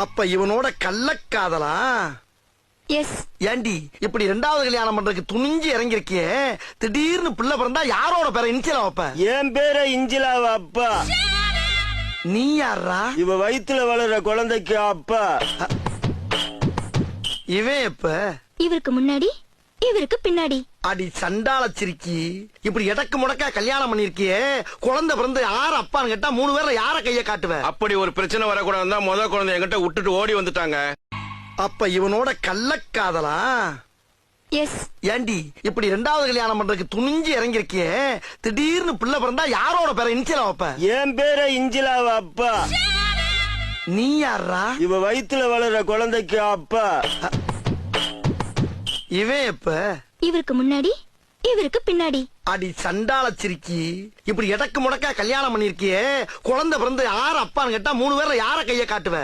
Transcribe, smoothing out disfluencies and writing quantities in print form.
அப்ப இவனோட கள்ளக்காதலா? எஸ். ஏண்டி இப்படி ரெண்டாவது கல்யாணம் பண்றதுக்கு துணிஞ்சு இறங்கிருக்கியே, திடீர்னு பிள்ளை பிறந்தா யாரோட பேரை இன்சிலா வைப்ப? என் பேரை இஞ்சிலாவ அப்பா. நீ யாரா? இவ வயித்துல வளர்ற குழந்தைக்கு அப்பா. இவன் எப்ப? இவருக்கு முன்னாடி, இவருக்கு பின்னாடி. அடி சண்டால சிரிக்கி, இப்படி எடக்கு முடக்கா கல்யாணம் பண்ணிருக்கியே, குழந்தை பிறந்து யார் அப்பான்னு கேட்டா 3 பேர்ல யார கைய காட்டுவ? அப்படி ஒரு பிரச்சனை வரக்கூடாதுன்னு தான் முத குழந்தை என்கிட்ட விட்டுட்டு ஓடி வந்துட்டாங்க. அப்ப இவனோட கள்ளக்காதலா? எஸ். ஏண்டி இப்படி ரெண்டாவது கல்யாணம் பண்றதுக்கு துணிஞ்சு இறங்கிருக்கியே, திடீர்னு பிள்ளை பிறந்தா யாரோட பேரை இன்சிலா வைப்ப? என் பேரை இஞ்சிலாவ அப்பா. நீ யாரா? இவ வயித்துல வளர்ற குழந்தைக்கு அப்பா. இவன் எப்ப? இவருக்கு முன்னாடி, இவருக்கு பின்னாடி. அடி சண்டால சிரிக்கி, இப்படி எடக்கு முடக்கா கல்யாணம் பண்ணிருக்கியே, குழந்தை பிறந்து யார் அப்பான்னு கேட்டா 3 பேர்ல யார கைய காட்டுவ?